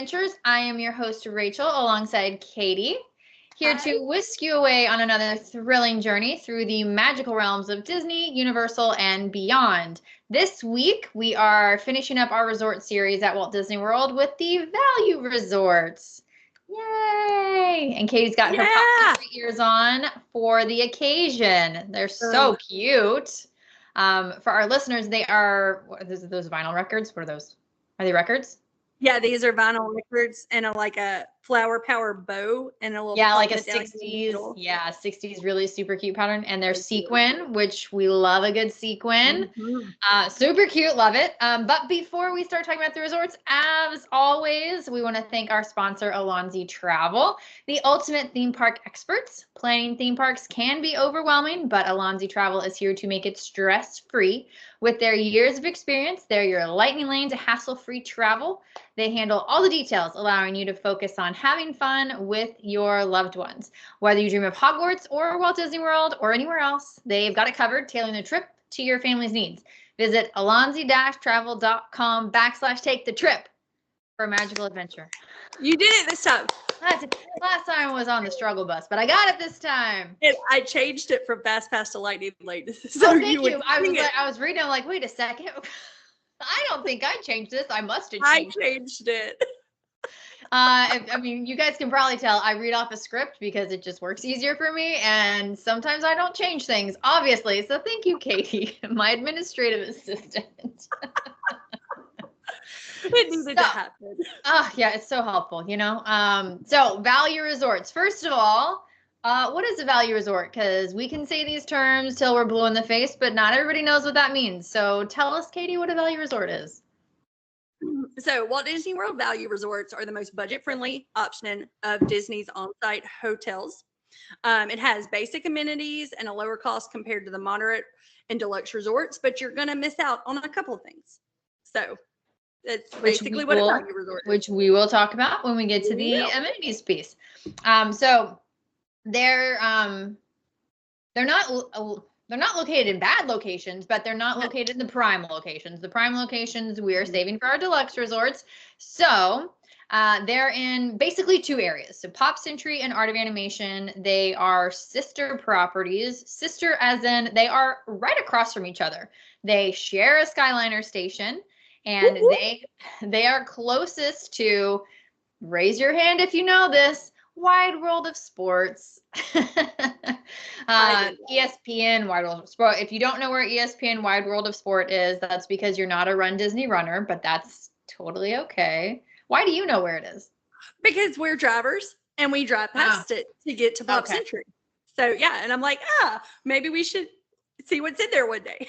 Adventures. I am your host, Rachel, alongside Katie, here Hi. to whisk you away on another thrilling journey through the magical realms of Disney, Universal, and beyond. This week, we are finishing up our resort series at Walt Disney World with the Value Resorts. Yay! And Katie's got her pop country ears on for the occasion. They're so cute. For our listeners, they are, what are those vinyl records? What are those? Are they records? Yeah, these are vinyl records and like a flower power bow and a little like a medallion 60s, 60s really super cute pattern. And they're sequin, which we love a good sequin. Super cute, love it. But before we start talking about the resorts, as always, we want to thank our sponsor, Alonzi Travel, the ultimate theme park experts. Planning theme parks can be overwhelming, but Alonzi Travel is here to make it stress-free. With their years of experience, they're your lightning lane to hassle-free travel. They handle all the details, allowing you to focus on having fun with your loved ones. Whether you dream of Hogwarts or Walt Disney World or anywhere else, they've got it covered, tailoring the trip to your family's needs. Visit alonzi-travel.com/take the trip for a magical adventure. You did it this time. Last time was on the struggle bus, but I got it this time. I changed it from Fast Pass to Lightning Lane. So thank you. I was reading, I'm like, wait a second. I don't think I changed this. I must have changed it. I changed it. I mean, you guys can probably tell I read off a script because it just works easier for me. And sometimes I don't change things, obviously. So thank you, Katie, my administrative assistant. It needed to happen. Yeah, it's so helpful, you know? So Value Resorts. First of all, what is a value resort? Because we can say these terms till we're blue in the face, but not everybody knows what that means. So tell us, Katie, what a value resort is. So Walt Disney World Value Resorts are the most budget-friendly option of Disney's on-site hotels. It has basic amenities and a lower cost compared to the moderate and deluxe resorts, but you're going to miss out on a couple of things. So that's basically what a value resort is. Which we will talk about when we get to the amenities piece. So they're not located in bad locations, but they're not located in the prime locations. The prime locations we are saving for our deluxe resorts. So they're in basically two areas. So Pop Century and Art of Animation, they are sister properties. Sister as in they are right across from each other. They share a Skyliner station, and they are closest to, raise your hand if you know this, Wide World of Sports. ESPN Wide World of Sport. If you don't know where ESPN Wide World of Sport is, that's because you're not a Run Disney runner, but that's totally okay. Why do you know where it is? Because we're drivers and we drive past it to get to Pop Century. So yeah, and I'm like, maybe we should see what's in there one day.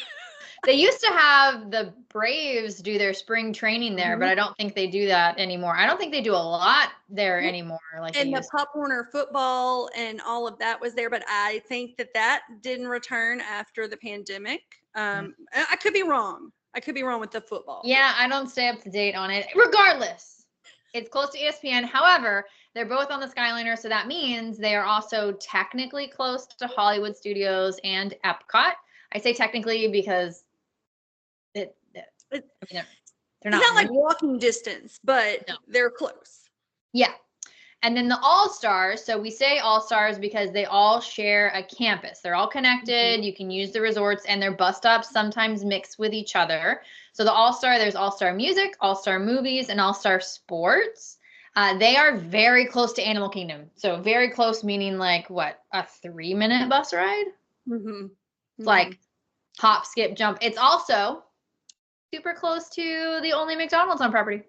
They used to have the Braves do their spring training there, but I don't think they do that anymore. I don't think they do a lot there anymore. And the Pop Warner football and all of that was there, but I think that didn't return after the pandemic. I could be wrong. I could be wrong with the football. Yeah, I don't stay up to date on it. Regardless, it's close to ESPN. However, they're both on the Skyliner, so that means they are also technically close to Hollywood Studios and Epcot. I say technically because they're not like walking distance, but they're close. Yeah. And then the All-Stars, so we say All-Stars because they all share a campus. They're all connected. You can use the resorts, and their bus stops sometimes mix with each other. So the All-Star, there's All-Star Music, All-Star Movies, and All-Star Sports. They are very close to Animal Kingdom. So very close, meaning like what, a 3-minute bus ride? It's like hop, skip, jump. It's also super close to the only McDonald's on property.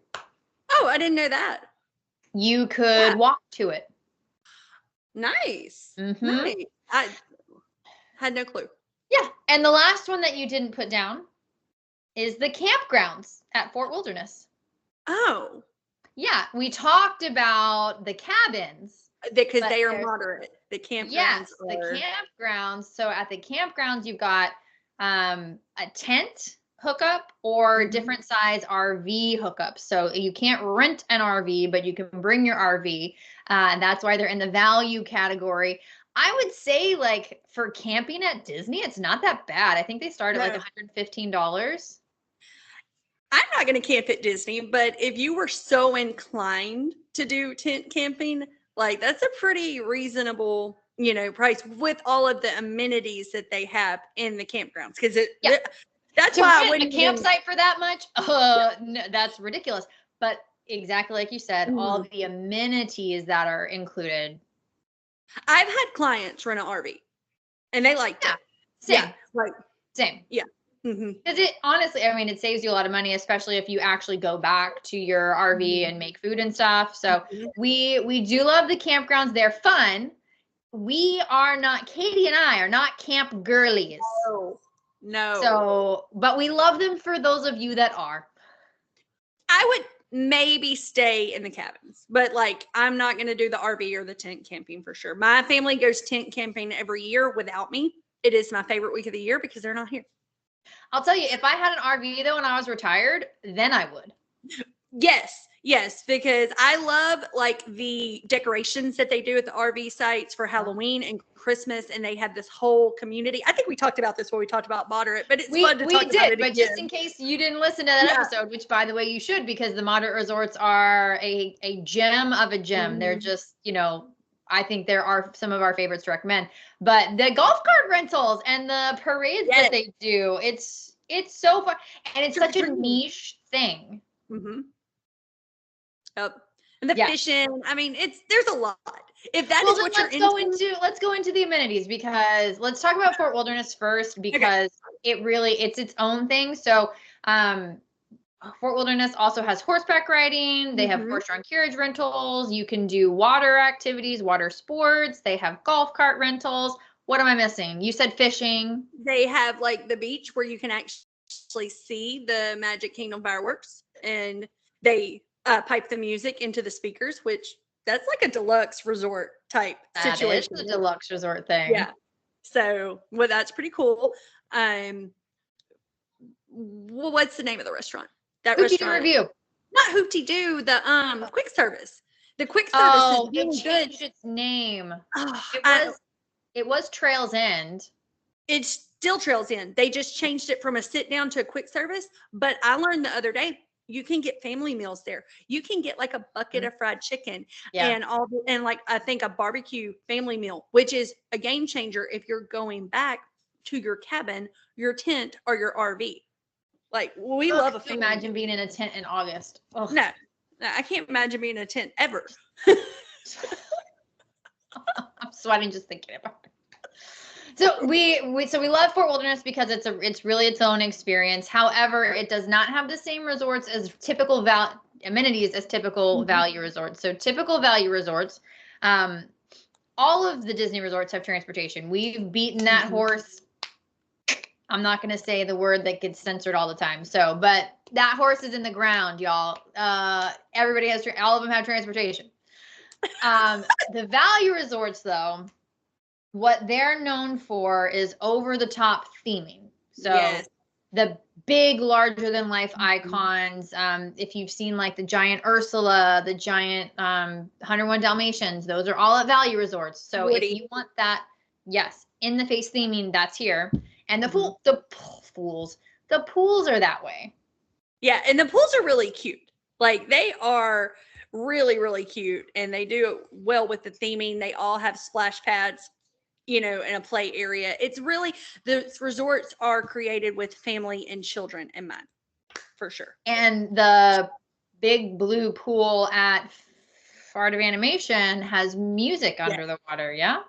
Oh, I didn't know that. You could walk to it. Nice. Nice. I had no clue. Yeah. And the last one that you didn't put down is the campgrounds at Fort Wilderness. Oh. Yeah. We talked about the cabins. Because they are moderate. The campgrounds. Yes, the campgrounds. So at the campgrounds, you've got a tent hookup or different size RV hookups. So you can't rent an RV, but you can bring your RV. And that's why they're in the value category. I would say, like, for camping at Disney, it's not that bad. I think they start at like $115. I'm not going to camp at Disney, but if you were so inclined to do tent camping, like that's a pretty reasonable, price with all of the amenities that they have in the campgrounds. Because that's to why I rent wouldn't a campsite for that much, no, that's ridiculous. But exactly like you said, all the amenities that are included. I've had clients rent an RV, and they liked it. Same. Yeah, like same. Yeah. Because it honestly, I mean, it saves you a lot of money, especially if you actually go back to your RV and make food and stuff. So we do love the campgrounds. They're fun. Katie and I are not camp girlies. No. So, but we love them for those of you that are. I would maybe stay in the cabins, but like I'm not going to do the RV or the tent camping for sure. My family goes tent camping every year without me. It is my favorite week of the year because they're not here. I'll tell you, if I had an RV though, when I was retired, then I would. Yes, because I love like the decorations that they do at the RV sites for Halloween and Christmas, and they have this whole community. I think we talked about this when we talked about Moderate, but it's fun to talk about it but again. just in case you didn't listen to that episode, which by the way you should, because the Moderate resorts are a gem of a gem. They're just, I think there are some of our favorites to recommend. But the golf cart rentals and the parades that they do, it's so fun, and it's such a niche thing. Yep. And the fishing, I mean, there's a lot. If that is what you're into, let's go into the amenities, because let's talk about Fort Wilderness first, because it's its own thing. So Fort Wilderness also has horseback riding. They have horse-drawn carriage rentals. You can do water activities, water sports. They have golf cart rentals. What am I missing? You said fishing. They have like the beach where you can actually see the Magic Kingdom fireworks, and they pipe the music into the speakers, which that's like a deluxe resort type situation. It's a deluxe resort thing. Yeah. So, that's pretty cool. What's the name of the restaurant? That restaurant. Review. Not Hoopty Doo, the quick service. The quick service it changed its name. It was Trails End. It's still Trails End. They just changed it from a sit down to a quick service. But I learned the other day, you can get family meals there. You can get like a bucket of fried chicken and like I think a barbecue family meal, which is a game changer if you're going back to your cabin, your tent, or your RV. Like we love a family. Imagine being in a tent in August. No, I can't imagine being in a tent ever. I'm sweating just thinking about it. So we love Fort Wilderness because it's really its own experience. However, it does not have the same resorts as typical amenities as typical value resorts. So typical value resorts, all of the Disney resorts have transportation. We've beaten that horse. I'm not going to say the word that gets censored all the time. So, but that horse is in the ground, y'all. Everybody all of them have transportation. The value resorts, though, what they're known for is over-the-top theming. So the big, larger-than-life icons. If you've seen like the giant Ursula, the giant 101 Dalmatians, those are all at value resorts. So if you want that, in-the-face theming, that's here. And the pools are that way. Yeah, and the pools are really cute. Like they are really, really cute, and they do well with the theming. They all have splash pads, in a play area. It's really, the resorts are created with family and children in mind, for sure. And the big blue pool at Art of Animation has music under the water, yeah?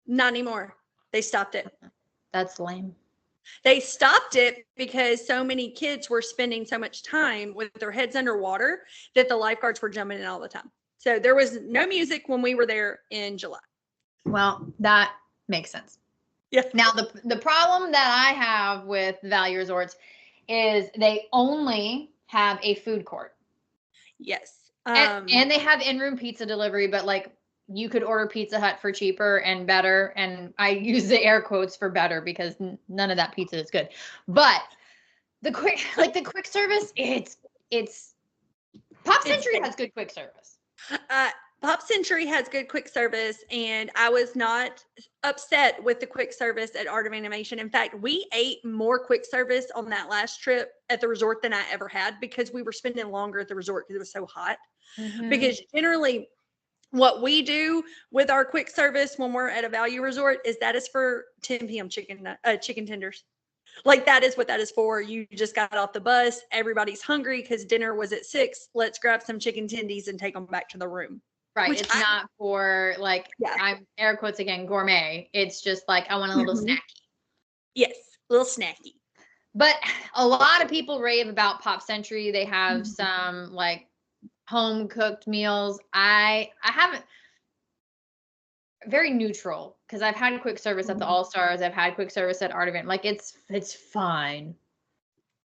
Not anymore. They stopped it. That's lame. They stopped it because so many kids were spending so much time with their heads underwater that the lifeguards were jumping in all the time. So there was no music when we were there in July. Well, that makes sense. Yeah. Now, the problem that I have with value resorts is they only have a food court. Yes. And they have in-room pizza delivery, but like you could order Pizza Hut for cheaper and better. And I use the air quotes for better because none of that pizza is good. But the quick service, it's Pop Century has good quick service. Pop Century has good quick service, and I was not upset with the quick service at Art of Animation. In fact, we ate more quick service on that last trip at the resort than I ever had because we were spending longer at the resort because it was so hot. Because generally, what we do with our quick service when we're at a value resort is that is for 10 p.m. chicken tenders. Like that is what that is for. You just got off the bus. Everybody's hungry because dinner was at 6. Let's grab some chicken tendies and take them back to the room. Right. It's not for like, I'm air quotes again, gourmet. It's just like, I want a little snacky. Yes. A little snacky. But a lot of people rave about Pop Century. They have some like home cooked meals. I haven't, very neutral because I've had quick service at the All Stars. I've had quick service at Art Event. Like it's fine.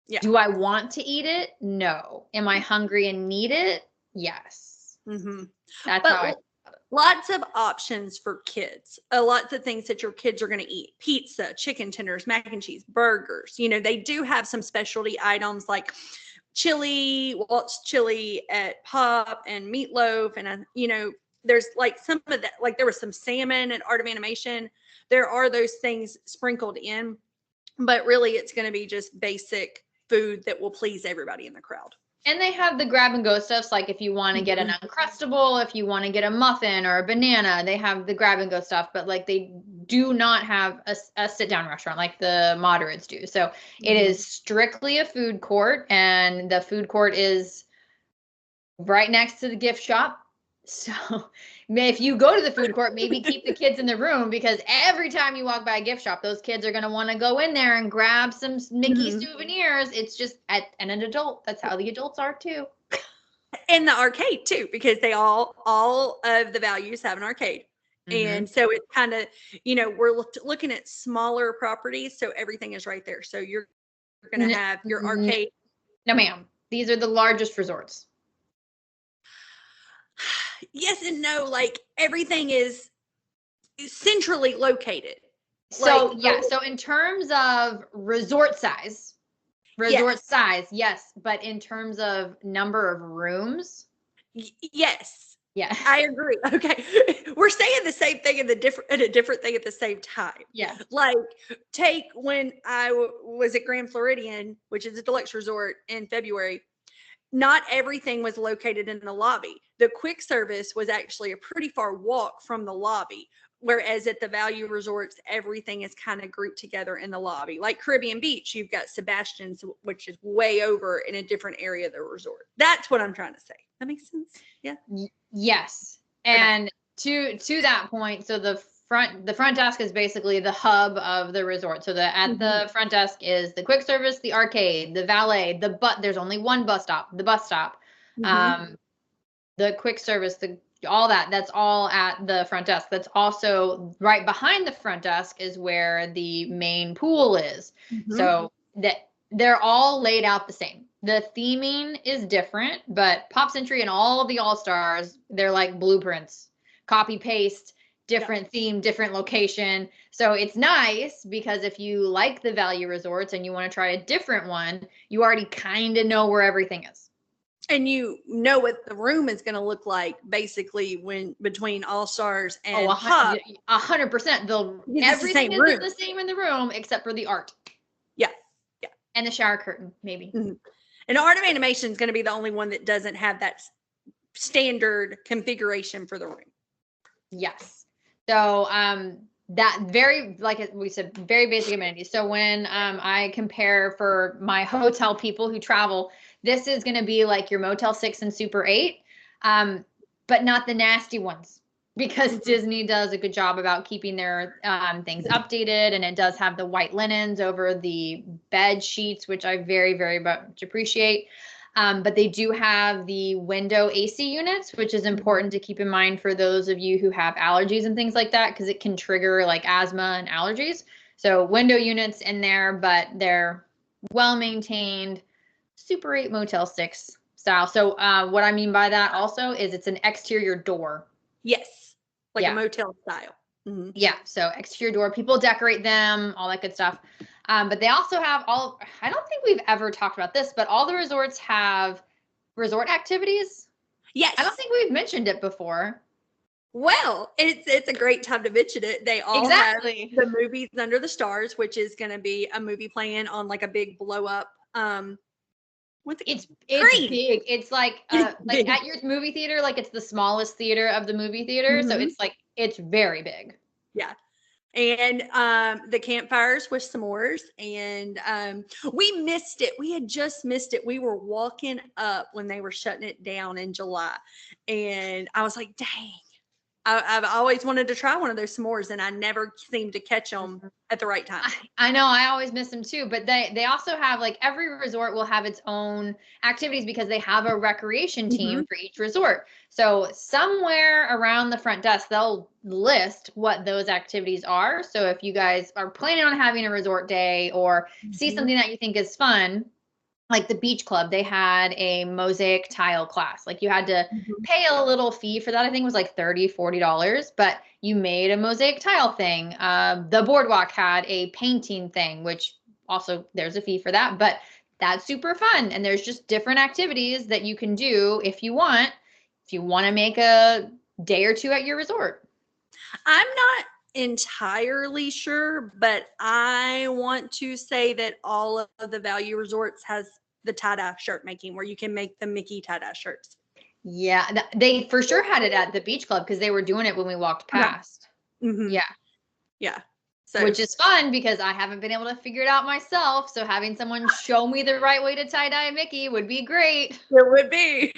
Yeah. Do I want to eat it? No. Am I hungry and need it? Yes. That's how I. Lots of options for kids. Lots of things that your kids are going to eat: pizza, chicken tenders, mac and cheese, burgers. You know, they do have some specialty items like chili, Walt's chili at Pop, and meatloaf, and you know, there's like some of that. Like there was some salmon at Art of Animation. There are those things sprinkled in, but really, it's going to be just basic food that will please everybody in the crowd. And they have the grab and go stuffs. Like if you want to get an Uncrustable, if you want to get a muffin or a banana, they have the grab and go stuff. But like they do not have a sit down restaurant like the moderates do. So it is strictly a food court, and the food court is right next to the gift shop. So if you go to the food court, maybe keep the kids in the room, because every time you walk by a gift shop, those kids are going to want to go in there and grab some Mickey souvenirs. It's just and an adult. That's how the adults are too. And the arcade too, because they all of the values have an arcade. And so it's kind of, you know, we're looking at smaller properties. So everything is right there. So you're going to have your arcade. No, ma'am. These are the largest resorts. Yes and no. Like everything is centrally located. So like, so in terms of resort size, yes. But in terms of number of rooms, yes. Yeah, I agree. Okay, we're saying the same thing and a different thing at the same time. Yeah, like take when I was at Grand Floridian, which is a deluxe resort, in February. Not everything was located in the lobby. The quick service was actually a pretty far walk from the lobby. Whereas at the value resorts, everything is kind of grouped together in the lobby. Like Caribbean Beach, you've got Sebastian's, which is way over in a different area of the resort. That's what I'm trying to say. That makes sense? Yeah. Yes. And to that point, so the front desk is basically the hub of the resort. So at the front desk is the quick service, the arcade, the valet, there's only one bus stop, the bus stop, the quick service, that's all at the front desk. That's also right behind the front desk is where the main pool is. So that they're all laid out the same. The theming is different, but Pop Century and all of the All-Stars, they're like blueprints, copy paste, different theme, different location. So it's nice because if you like the value resorts and you want to try a different one, you already kind of know where everything is. And you know what the room is going to look like basically when between All Stars and Pop. 100%. Everything is the same in the room except for the art. Yeah. Yeah. And the shower curtain, maybe. And Art of Animation is going to be the only one that doesn't have that standard configuration for the room. Yes. So that very, like we said, very basic amenities. So when I compare for my hotel people who travel, this is going to be like your Motel 6 and Super 8, but not the nasty ones, because Disney does a good job about keeping their things updated, and it does have the white linens over the bed sheets, which I very, very much appreciate. But they do have the window AC units, which is important to keep in mind for those of you who have allergies and things like that, because it can trigger like asthma and allergies. So window units in there, but they're well maintained, Super 8 Motel 6 style. So what I mean by that also is it's an exterior door. Yes, like a motel style. Yeah, so exterior door, people decorate them, all that good stuff. But they also have I don't think we've ever talked about this, but all the resorts have resort activities. Yes. I don't think we've mentioned it before. Well, it's a great time to mention it. They all have Exactly. the movies Under the Stars, which is going to be a movie playing on like a big blow up. What's it? It's Screen. big. It's like Big. at your movie theater, like it's the smallest theater of the movie theater. So Mhm. it's very big. Yeah. And the campfires with s'mores. And we missed it. We had just missed it. We were walking up when they were shutting it down in July. And I was like, dang. I've always wanted to try one of those s'mores, and I never seemed to catch them at the right time. I know, I always miss them too, but they also have, like, every resort will have its own activities because they have a recreation team for each resort. So somewhere around the front desk, they'll list what those activities are. So if you guys are planning on having a resort day or see something that you think is fun, like the beach club, they had a mosaic tile class. Like, you had to pay a little fee for that. I think it was like $30-$40, but you made a mosaic tile thing. The boardwalk had a painting thing, which also there's a fee for that, but that's super fun. And there's just different activities that you can do if you want to make a day or two at your resort. I'm not entirely sure, but I want to say that all of the value resorts has the tie-dye shirt making, where you can make the Mickey tie-dye shirts. Yeah, they for sure had it at the beach club because they were doing it when we walked past. Yeah. Yeah. So, which is fun because I haven't been able to figure it out myself. So having someone show me the right way to tie-dye a Mickey would be great. It would be.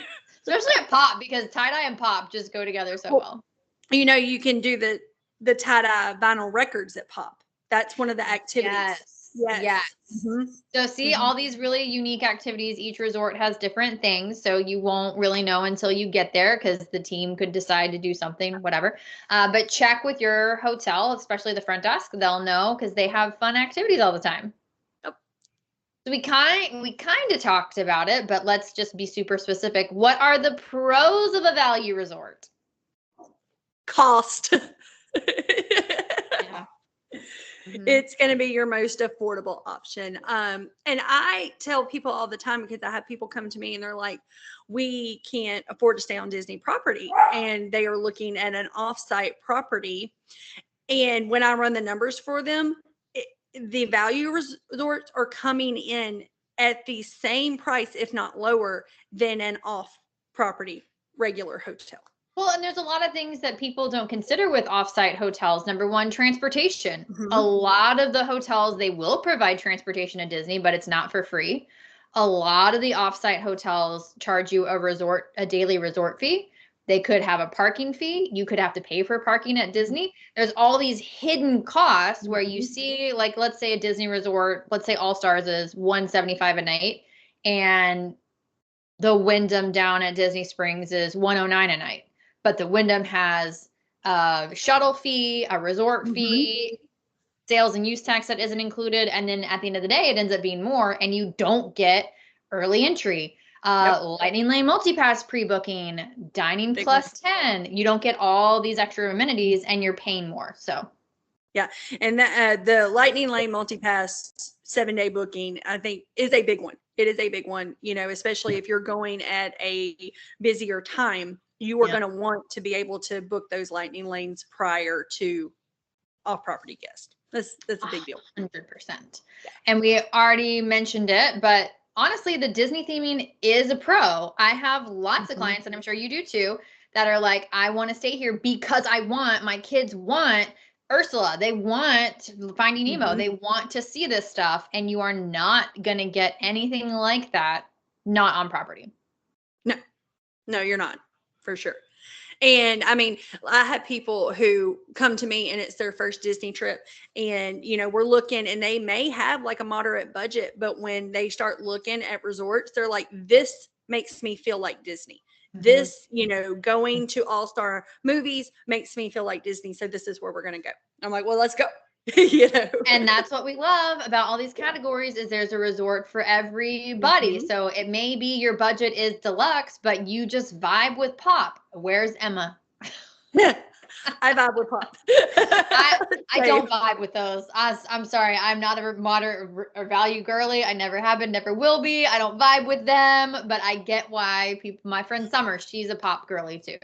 Especially at Pop, because tie-dye and Pop just go together so well. You know, you can do the tie-dye vinyl records at Pop. That's one of the activities. Yes. So see, all these really unique activities, each resort has different things. So you won't really know until you get there because the team could decide to do something, whatever. But check with your hotel, especially the front desk. They'll know because they have fun activities all the time. Yep. So we kind of talked about it, but let's just be super specific. What are the pros of a value resort? Cost. Yeah. It's going to be your most affordable option. And I tell people all the time, because I have people come to me and they're like, we can't afford to stay on Disney property, and they are looking at an offsite property. And when I run the numbers for them, the value resorts are coming in at the same price, if not lower, than an off property regular hotel. Well, and there's a lot of things that people don't consider with offsite hotels. Number one, transportation. A lot of the hotels, they will provide transportation at Disney, but it's not for free. A lot of the offsite hotels charge you a daily resort fee. They could have a parking fee. You could have to pay for parking at Disney. There's all these hidden costs where you see, like, let's say a Disney resort, let's say All Stars is $175 a night, and the Wyndham down at Disney Springs is $109 a night. But the Wyndham has a shuttle fee, a resort fee, sales and use tax that isn't included. And then at the end of the day, it ends up being more, and you don't get early entry, Lightning Lane multipass pre-booking, dining plus 10. You don't get all these extra amenities, and you're paying more. So, yeah. And the Lightning Lane multipass 7-day booking, I think, is a big one. It is a big one, you know, especially if you're going at a busier time. You are going to want to be able to book those lightning lanes prior to off-property guests. That's a big deal. 100%. And we already mentioned it, but honestly, the Disney theming is a pro. I have lots of clients, and I'm sure you do too, that are like, I want to stay here because my kids want Ursula. They want Finding Nemo. They want to see this stuff, and you are not going to get anything like that not on property. No, you're not. For sure. And I mean, I have people who come to me and it's their first Disney trip, and, you know, we're looking, and they may have like a moderate budget, but when they start looking at resorts, they're like, this makes me feel like Disney. This, you know, going to all-star movies makes me feel like Disney. So this is where we're going to go. I'm like, well, let's go. You know, and that's what we love about all these categories, is there's a resort for everybody. So it may be your budget is deluxe, but you just vibe with Pop. Where's Emma? I vibe with pop. I don't vibe with those. I'm sorry. I'm not a moderate or value girly. I never have been, never will be. I don't vibe with them, but I get why people, my friend Summer, she's a pop girly too.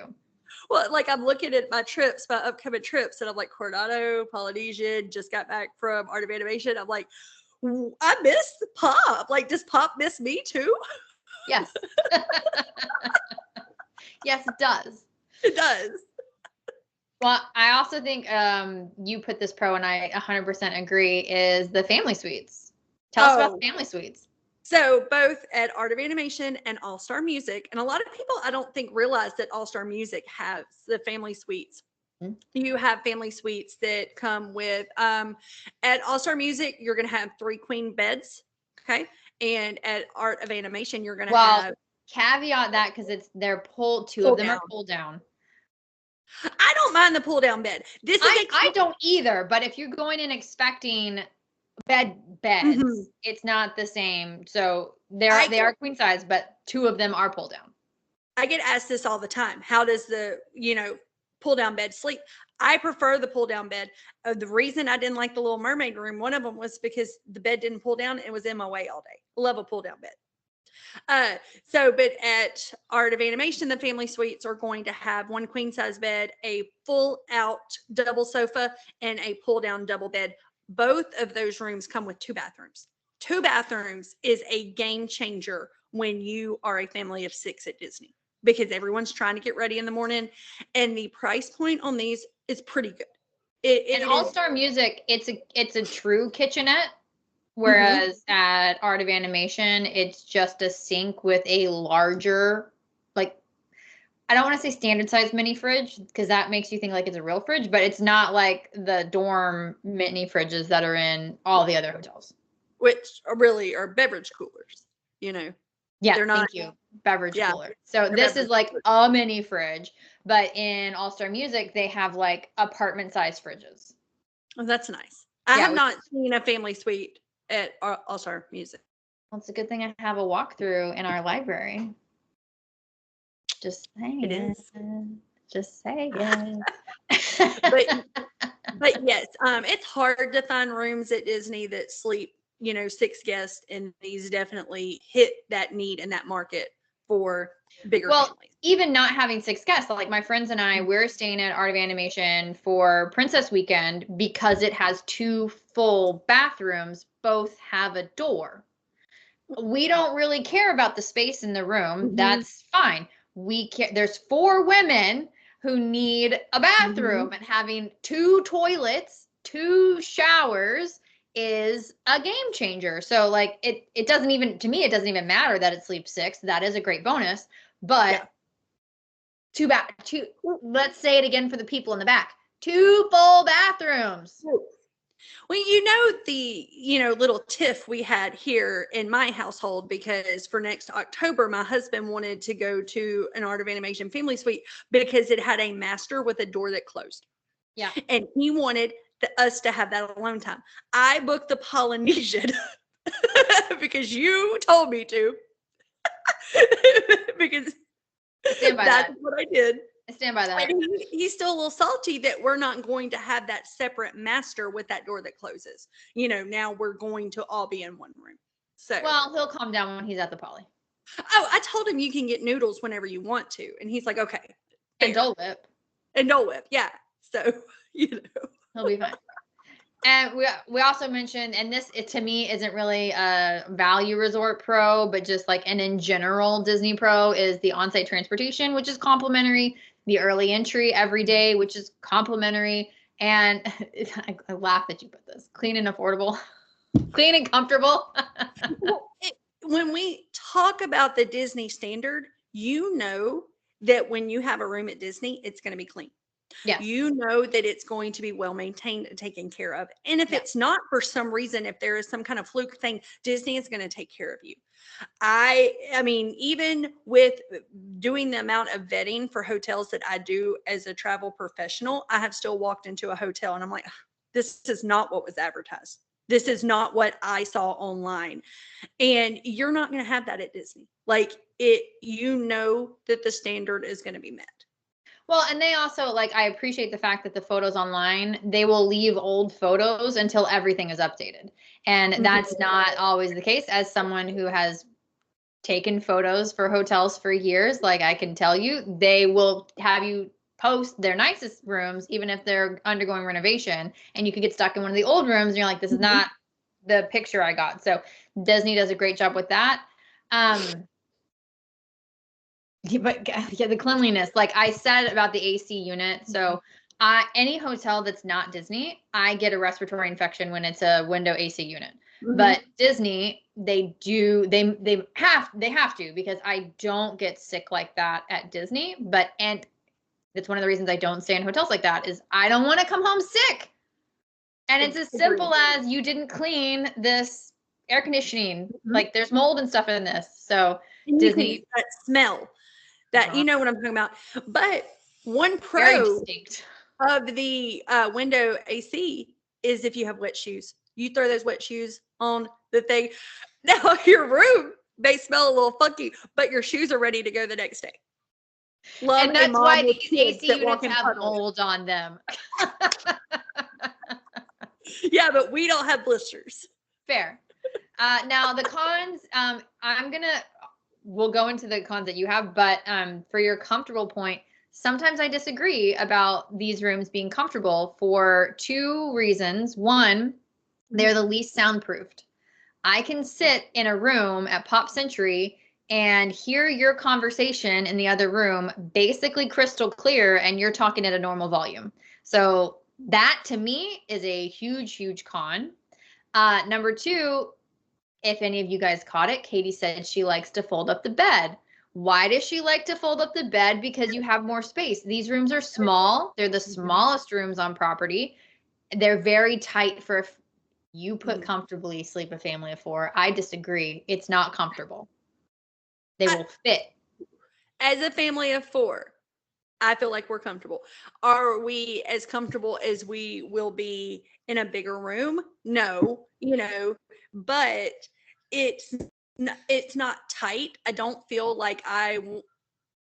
Well, like I'm looking at my upcoming trips, and I'm like Coronado, Polynesia, just got back from Art of Animation. I'm like, I miss pop. Like, does pop miss me too? Yes. Yes, it does. It does. Well, I also think you put this pro, and I 100% agree, is the family suites. Tell us about the family suites. So both at Art of Animation and All Star Music, and a lot of people I don't think realize that All Star Music has the family suites. Mm-hmm. You have family suites that come with, at All Star Music, you're going to have 3 queen beds. Okay. And at Art of Animation, you're going to have. Caveat that because they're two of them are pulled down. I don't mind the pull down bed. I don't either, but if you're going in expecting beds, mm-hmm. It's not the same. So they are queen size, but 2 of them are pull down. I get asked this all the time. How does the, pull down bed sleep? I prefer the pull down bed. The reason I didn't like the Little Mermaid room, one of them was because the bed didn't pull down. It was MOA all day. Love a pull down bed. But at Art of Animation, the family suites are going to have 1 queen size bed, a full out double sofa, and a pull down double bed. Both of those rooms come with 2 bathrooms. 2 bathrooms is a game changer when you are a family of 6 at Disney, because everyone's trying to get ready in the morning, and the price point on these is pretty good. And All-Star Music, it's a true kitchenette. Whereas mm-hmm. at Art of Animation, it's just a sink with a larger, like, I don't want to say standard size mini fridge because that makes you think like it's a real fridge, but it's not like the dorm mini fridges that are in all the other hotels. Which are beverage coolers, Yeah, they're not. Thank you. Beverage cooler. So this is like a mini fridge, but in All-Star Music, they have like apartment size fridges. Oh, that's nice. I have not seen a family suite at All-Star Music. Well, it's a good thing I have a walkthrough in our library. Just saying. It is. Just saying. but yes, it's hard to find rooms at Disney that sleep, 6 guests, and these definitely hit that need in that market for bigger families. Even not having 6 guests, like my friends and I, we're staying at Art of Animation for Princess Weekend because it has 2 full bathrooms, both have a door. We don't really care about the space in the room. Mm-hmm. That's fine. There's 4 women who need a bathroom, mm-hmm. and having 2 toilets, 2 showers is a game changer. So like it doesn't even, to me, it doesn't even matter that it sleeps 6. That is a great bonus. But 2 let's say it again for the people in the back. 2 full bathrooms. Well, the, little tiff we had here in my household, because for next October, my husband wanted to go to an Art of Animation family suite because it had a master with a door that closed. Yeah. And he wanted us to have that alone time. I booked the Polynesian because you told me to. Because that's what I did. I stand by that. And he's still a little salty that we're not going to have that separate master with that door that closes. Now we're going to all be in one room. So, well, he'll calm down when he's at the Poly. Oh, I told him you can get noodles whenever you want to, and he's like, okay. And Dole Whip. And Dole Whip, yeah. So he'll be fine. And we also mentioned, and this to me isn't really a value resort pro, but just like an in general Disney pro, is the on-site transportation, which is complimentary. The early entry every day, which is complimentary. And I laugh that you put this. Clean and affordable. Clean and comfortable. When we talk about the Disney standard, that when you have a room at Disney, it's going to be clean. Yeah. That it's going to be well maintained and taken care of. And if it's not, for some reason, if there is some kind of fluke thing, Disney is going to take care of you. I mean, even with doing the amount of vetting for hotels that I do as a travel professional, I have still walked into a hotel and I'm like, this is not what was advertised. This is not what I saw online. And you're not going to have that at Disney. Like that the standard is going to be met. Well, and they also like, I appreciate the fact that the photos online, they will leave old photos until everything is updated. And that's not always the case. As someone who has taken photos for hotels for years, like I can tell you, they will have you post their nicest rooms, even if they're undergoing renovation, and you could get stuck in one of the old rooms and you're like, this is not the picture I got. So Disney does a great job with that. But yeah, the cleanliness, like I said about the AC unit. So any hotel that's not Disney, I get a respiratory infection when it's a window AC unit. But Disney, they have to, because I don't get sick like that at Disney. And that's one of the reasons I don't stay in hotels like that, is I don't want to come home sick. And it's as simple as, you didn't clean this air conditioning. Like there's mold and stuff in this. So and Disney, that smell. That you know what I'm talking about. But one pro of the window AC is if you have wet shoes. You throw those wet shoes on the thing. Now your room may smell a little funky, but your shoes are ready to go the next day. And that's why these AC units have mold on them. Yeah, but we don't have blisters. Fair. Now the cons, we'll go into the cons that you have, but for your comfortable point, sometimes I disagree about these rooms being comfortable for two reasons. One, they're the least soundproofed. I can sit in a room at Pop Century and hear your conversation in the other room basically crystal clear, and you're talking at a normal volume. So that to me is a huge, huge con. Number two, if any of you guys caught it, Katie said she likes to fold up the bed. Why does she like to fold up the bed? Because you have more space. These rooms are small. They're the smallest rooms on property. They're very tight for if you put comfortably sleep a family of 4. I disagree. It's not comfortable. They will fit. As a family of 4, I feel like we're comfortable. Are we as comfortable as we will be in a bigger room? No, but it's not tight. I don't feel like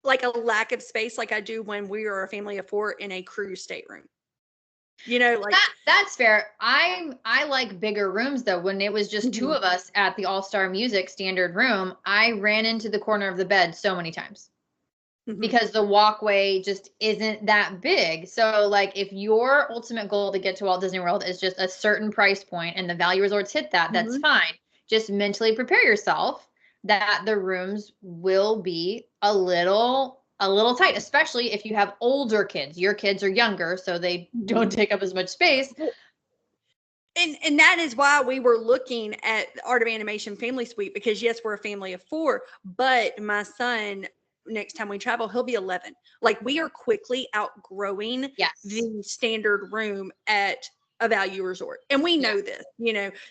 like a lack of space like I do when we are a family of 4 in a cruise stateroom. Like that's fair. I like bigger rooms though. When it was just 2 of us at the All-Star Music standard room, I ran into the corner of the bed so many times. Because the walkway just isn't that big. So like if your ultimate goal to get to Walt Disney World is just a certain price point and the value resorts hit that, that's fine. Just mentally prepare yourself that the rooms will be a little tight, especially if you have older kids. Your kids are younger, so they don't take up as much space. And that is why we were looking at the Art of Animation Family Suite, because yes, we're a family of 4, but my son, next time we travel, he'll be 11. Like we are quickly outgrowing the standard room at a value resort. And we know this,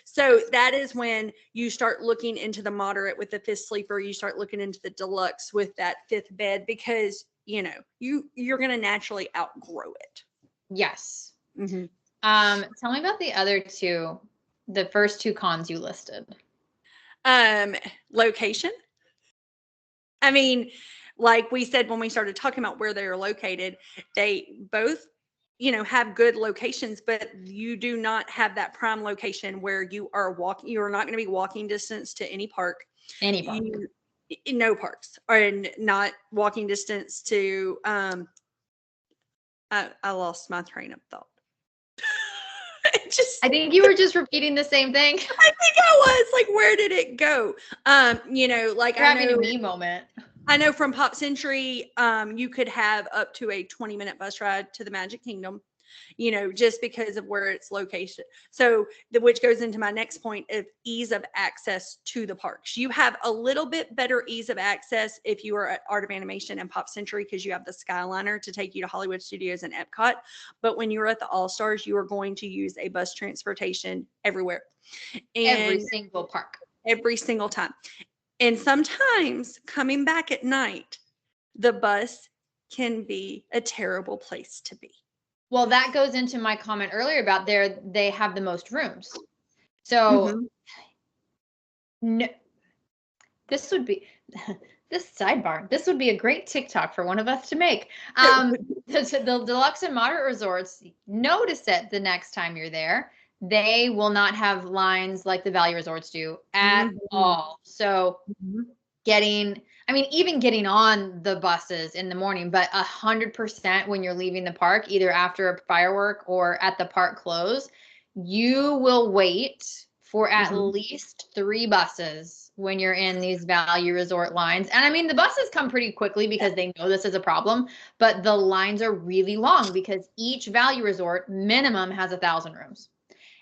so that is when you start looking into the moderate with the 5th sleeper, you start looking into the deluxe with that 5th bed, because you're going to naturally outgrow it. Yes. Tell me about the other 2, the first 2 cons you listed. Location. I mean, like we said when we started talking about where they are located, they both, have good locations, but you do not have that prime location where you are not going to be walking distance to any park. No parks, or not walking distance to, I lost my train of thought. I think you were just repeating the same thing. I think I was like, where did it go? Like you're having a me moment. I know from Pop Century, you could have up to a 20-minute bus ride to the Magic Kingdom, just because of where it's located. So, which goes into my next point of ease of access to the parks. You have a little bit better ease of access if you are at Art of Animation and Pop Century, because you have the Skyliner to take you to Hollywood Studios and Epcot. But when you're at the All-Stars, you are going to use a bus transportation everywhere. And every single park. Every single time. And sometimes coming back at night, the bus can be a terrible place to be. Well, that goes into my comment earlier about they have the most rooms. So no, this would be This sidebar, this would be a great TikTok for one of us to make. The deluxe and moderate resorts, notice it the next time you're there. They will not have lines like the value resorts do at all. So even getting on the buses in the morning, but 100% when you're leaving the park, either after a firework or at the park close, you will wait for at least 3 buses when you're in these value resort lines. And I mean, the buses come pretty quickly because they know this is a problem, but the lines are really long because each value resort minimum has 1,000 rooms.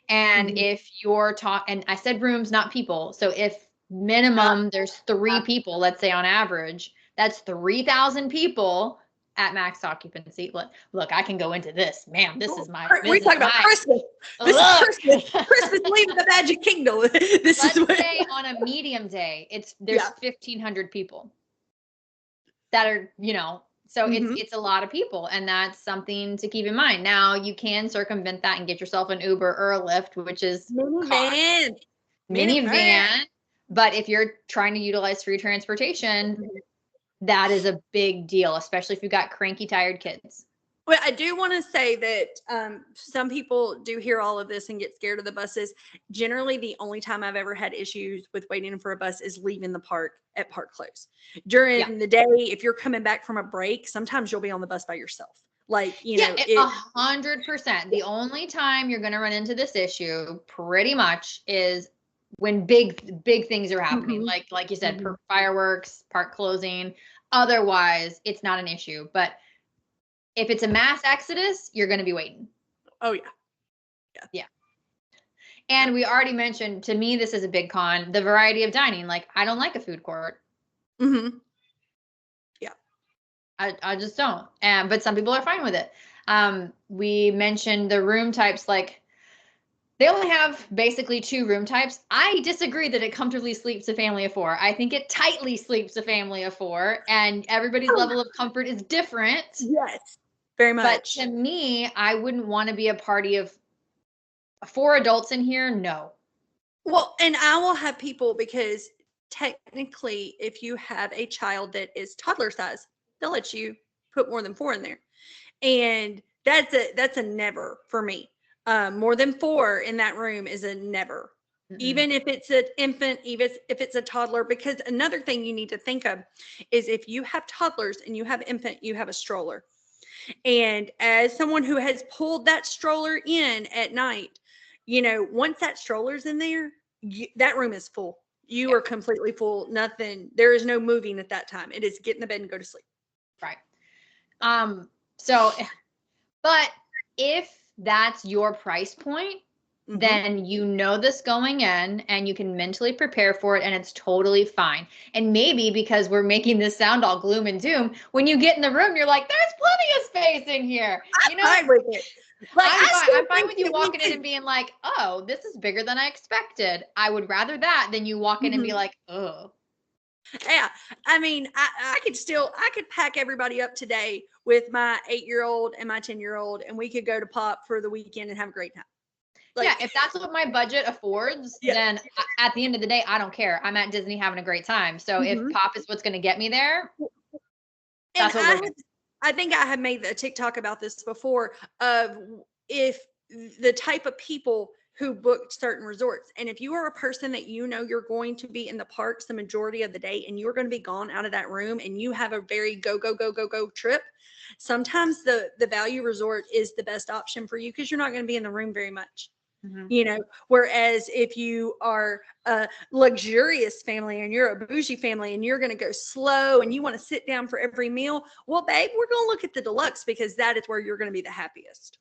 And if you're and I said rooms, not people. So if minimum there's 3 people, let's say on average, that's 3,000 people at max occupancy. Look, I can go into this. Man, this is my We're talking about Christmas. This is Christmas. Christmas leaving the Magic Kingdom. Let's say on a medium day, there's 1,500 people that are, so it's a lot of people, and that's something to keep in mind. Now you can circumvent that and get yourself an Uber or a Lyft, which is minivan. But if you're trying to utilize free transportation, that is a big deal, especially if you've got cranky, tired kids. Well, I do want to say that some people do hear all of this and get scared of the buses. Generally, the only time I've ever had issues with waiting for a bus is leaving the park at park close. During the day, if you're coming back from a break, sometimes you'll be on the bus by yourself. 100%. The only time you're going to run into this issue pretty much is when big things are happening, like you said, fireworks, park closing. Otherwise, it's not an issue. But if it's a mass exodus, you're going to be waiting. Oh, yeah. And we already mentioned, to me, this is a big con, the variety of dining. Like, I don't like a food court. Yeah. I just don't. But some people are fine with it. We mentioned the room types, like, they only have basically 2 room types. I disagree that it comfortably sleeps a family of 4. I think it tightly sleeps a family of 4, and everybody's level of comfort is different. Yes, very much. But to me, I wouldn't want to be a party of 4 adults in here. No. Well, and I will have people, because technically, if you have a child that is toddler size, they'll let you put more than 4 in there. And that's a never for me. More than 4 in that room is a never. Even if it's an infant, even if it's a toddler. Because another thing you need to think of is, if you have toddlers and you have infant, you have a stroller. And as someone who has pulled that stroller in at night, once that stroller's in there, that room is full. You are completely full. Nothing. There is no moving at that time. It is get in the bed and go to sleep. Right. But if that's your price point, then you know this going in, and you can mentally prepare for it, and it's totally fine. And maybe because we're making this sound all gloom and doom, when you get in the room, you're like, there's plenty of space in here. I'm fine with it. I'm fine with you walking in and being like, oh, this is bigger than I expected. I would rather that than you walk in and be like, oh. Yeah. I mean, I could pack everybody up today with my 8-year-old and my 10-year-old, and we could go to Pop for the weekend and have a great time. If that's what my budget affords, then at the end of the day, I don't care. I'm at Disney having a great time. So if Pop is what's going to get me there, that's what we're doing. I think I have made a TikTok about this before, of if the type of people who booked certain resorts. And if you are a person that you're going to be in the parks the majority of the day, and you're going to be gone out of that room, and you have a very go trip, sometimes the value resort is the best option for you, because you're not going to be in the room very much. Whereas if you are a luxurious family and you're a bougie family and you're going to go slow and you want to sit down for every meal, well, babe, we're going to look at the deluxe, because that is where you're going to be the happiest.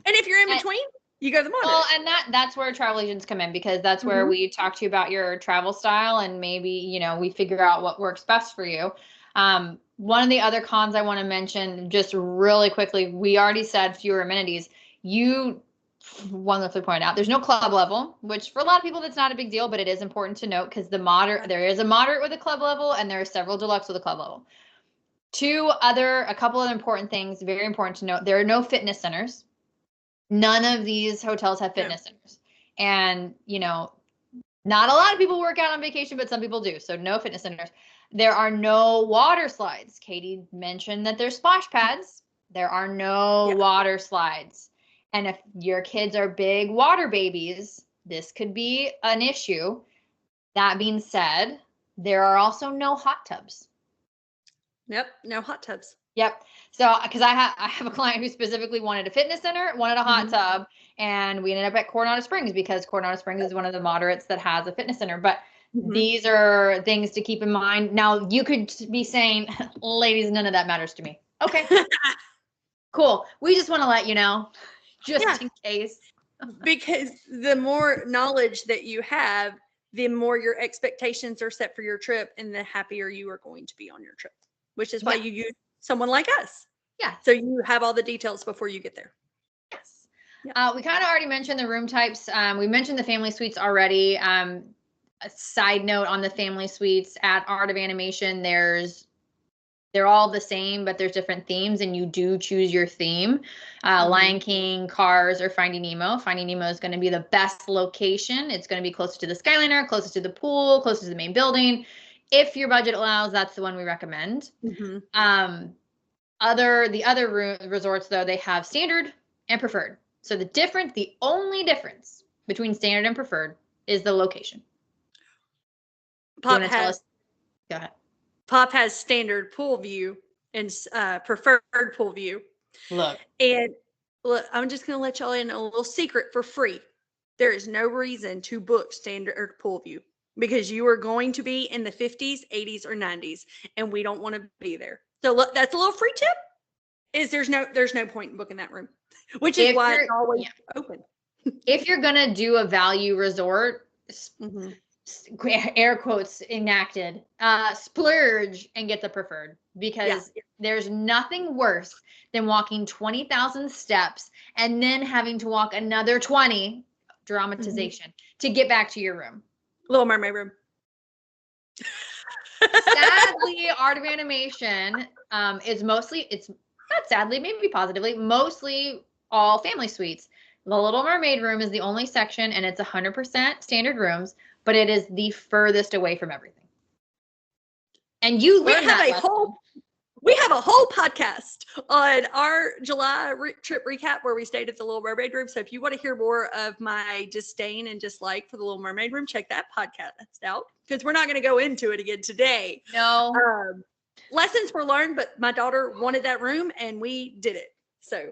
And if you're in between, you go to the moderate. Well, and that's where travel agents come in, because that's where we talk to you about your travel style, and maybe, we figure out what works best for you. One of the other cons I want to mention just really quickly, we already said fewer amenities. One left to point out, there's no club level, which for a lot of people that's not a big deal, but it is important to note, because there is a moderate with a club level, and there are several deluxe with a club level. A couple of important things, very important to note: there are no fitness centers. None of these hotels have fitness centers, and not a lot of people work out on vacation, but some people do. So no fitness centers. There are no water slides. Katie mentioned that there's splash pads. There are no water slides. And if your kids are big water babies, this could be an issue. That being said, there are also no hot tubs. Yep, no hot tubs. Yep. So, because I have a client who specifically wanted a fitness center, wanted a hot tub, and we ended up at Coronado Springs because Coronado Springs is one of the moderates that has a fitness center. But these are things to keep in mind. Now, you could be saying, ladies, none of that matters to me. Okay. Cool. We just want to let you know, just in case. Because the more knowledge that you have, the more your expectations are set for your trip and the happier you are going to be on your trip, which is why you use someone like us. Yeah. So you have all the details before you get there. Yes. Yeah. We kind of already mentioned the room types. We mentioned the family suites already. A side note on the family suites at Art of Animation, they're all the same, but there's different themes, and you do choose your theme. Lion King, Cars, or Finding Nemo. Finding Nemo is going to be the best location. It's going to be closest to the Skyliner, closest to the pool, closest to the main building. If your budget allows, that's the one we recommend. The other resorts, though, they have standard and preferred. So the only difference between standard and preferred is the location. Go ahead. Pop has standard pool view and preferred pool view. Look, I'm just going to let y'all in a little secret for free. There is no reason to book standard pool view because you are going to be in the 50s, 80s, or 90s, and we don't want to be there. So look, that's a little free tip. There's no point in booking that room, which is why it's always open. If you're gonna do a value resort, air quotes enacted, splurge and get the preferred, because there's nothing worse than walking 20,000 steps and then having to walk another 20, dramatization, to get back to your room. Little Mermaid room. Sadly, Art of Animation is mostly, it's not sadly, maybe positively, mostly all family suites. The Little Mermaid room is the only section, and it's 100% standard rooms, but it is the furthest away from everything. And you learn we have a whole podcast on our July trip recap where we stayed at the Little Mermaid room. So if you want to hear more of my disdain and dislike for the Little Mermaid room, check that podcast out, because we're not going to go into it again today. No. Lessons were learned, but my daughter wanted that room and we did it. So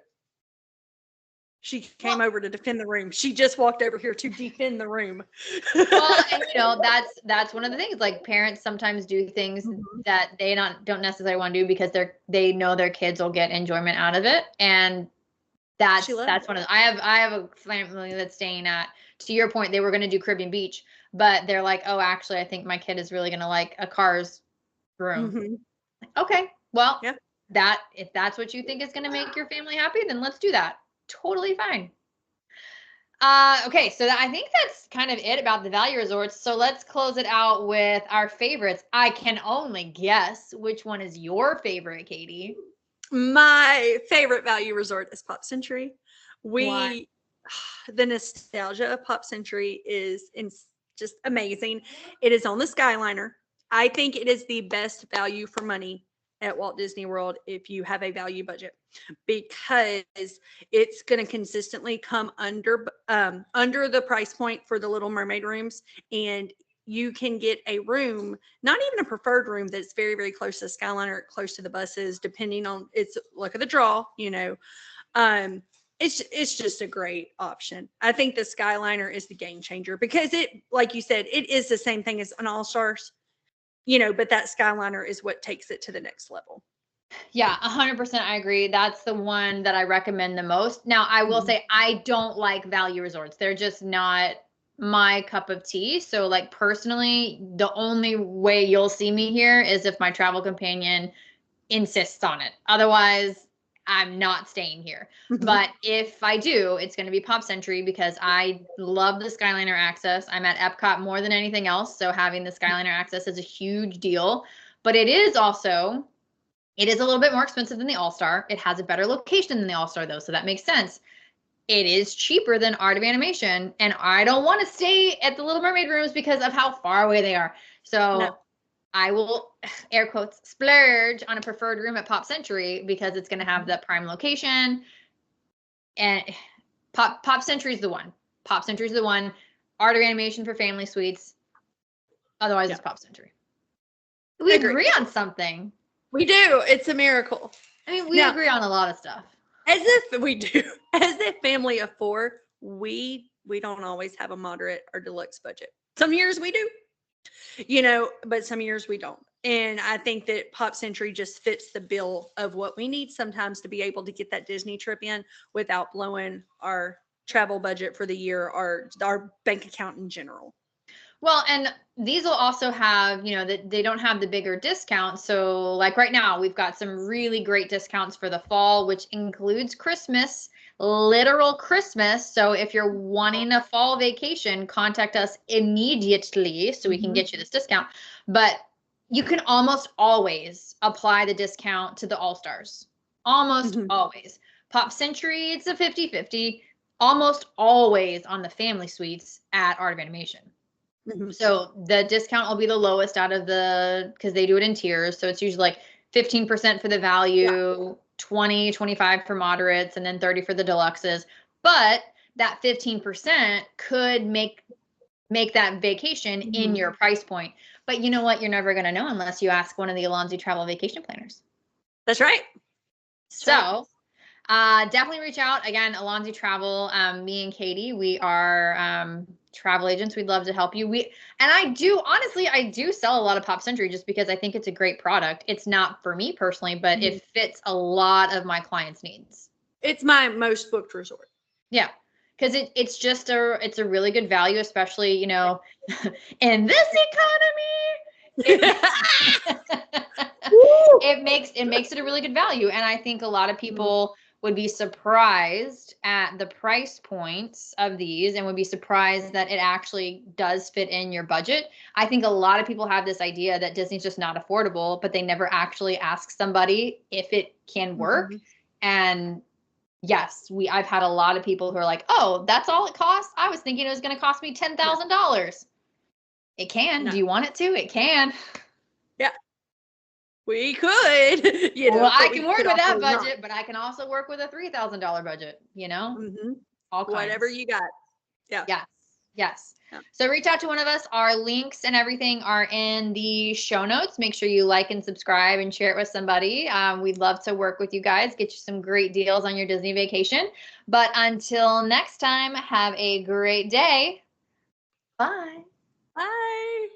she came over to defend the room. She just walked over here to defend the room. Well, and that's one of the things. Like, parents sometimes do things that they don't necessarily want to do because they know their kids will get enjoyment out of it, and that's one of the, I have a family that's staying at. To your point, they were going to do Caribbean Beach, but they're like, oh, actually, I think my kid is really going to like a Cars room. Okay, well, if that's what you think is going to make your family happy, then let's do that. Totally fine. Okay, so I think that's kind of it about the value resorts. So let's close it out with our favorites. I can only guess which one is your favorite, Katie. My favorite value resort is Pop Century. Why? The nostalgia of Pop Century is just amazing. It is on the Skyliner. I think it is the best value for money at Walt Disney World if you have a value budget, because it's going to consistently come under the price point for the Little Mermaid rooms, and you can get a room, not even a preferred room, that's very, very close to the Skyliner, close to the buses, depending on its luck of the draw. It's just a great option. I think the Skyliner is the game changer because it, like you said, it is the same thing as an All Stars. But that Skyliner is what takes it to the next level. Yeah, 100%. I agree. That's the one that I recommend the most. Now, I will say I don't like value resorts. They're just not my cup of tea. So, like, personally, the only way you'll see me here is if my travel companion insists on it. Otherwise, I'm not staying here. But if I do, it's going to be Pop Century because I love the Skyliner access. I'm at Epcot more than anything else. So having the Skyliner access is a huge deal. But it is a little bit more expensive than the All-Star. It has a better location than the All-Star, though. So that makes sense. It is cheaper than Art of Animation. And I don't want to stay at the Little Mermaid rooms because of how far away they are. So I will, air quotes, splurge on a preferred room at Pop Century because it's going to have the prime location. And Pop Century is the one. Pop Century is the one. Art of Animation for family suites. Otherwise, it's Pop Century. We agree on something. We do. It's a miracle. I mean, we agree on a lot of stuff. As if we do. As a family of 4, we don't always have a moderate or deluxe budget. Some years we do, but some years we don't. And I think that Pop Century just fits the bill of what we need sometimes to be able to get that Disney trip in without blowing our travel budget for the year or our bank account in general. Well, and these will also have, that they don't have the bigger discounts. So like right now, we've got some really great discounts for the fall, which includes Christmas, literal Christmas. So if you're wanting a fall vacation, contact us immediately so we can get you this discount. But you can almost always apply the discount to the All-Stars. Almost always. Pop Century, it's a 50-50. Almost always on the family suites at Art of Animation. So the discount will be the lowest out of because they do it in tiers. So it's usually like 15% for the value, 20, 25 for moderates, and then 30 for the deluxes. But that 15% could make that vacation in your price point. But you know what? You're never going to know unless you ask one of the Alonzi Travel Vacation Planners. That's right. So definitely reach out. Again, Alonzi Travel, me and Katie, we are travel agents. We'd love to help you. I do sell a lot of Pop Century just because I think it's a great product. It's not for me personally, but it fits a lot of my clients' needs. It's my most booked resort. Yeah. Because it's just it's a really good value, especially, in this economy. It makes it a really good value. And I think a lot of people would be surprised at the price points of these and would be surprised that it actually does fit in your budget. I think a lot of people have this idea that Disney's just not affordable, but they never actually ask somebody if it can work. And yes, I've had a lot of people who are like, oh, that's all it costs? I was thinking it was going to cost me $10,000. It can. No. Do you want it to? It can. Yeah. We could, Well, I can work with that budget, but I can also work with a $3,000 budget, All kinds. Whatever you got. Yeah. Yes. Yeah. So reach out to one of us. Our links and everything are in the show notes. Make sure you like and subscribe and share it with somebody. We'd love to work with you guys, get you some great deals on your Disney vacation. But until next time, have a great day. Bye. Bye.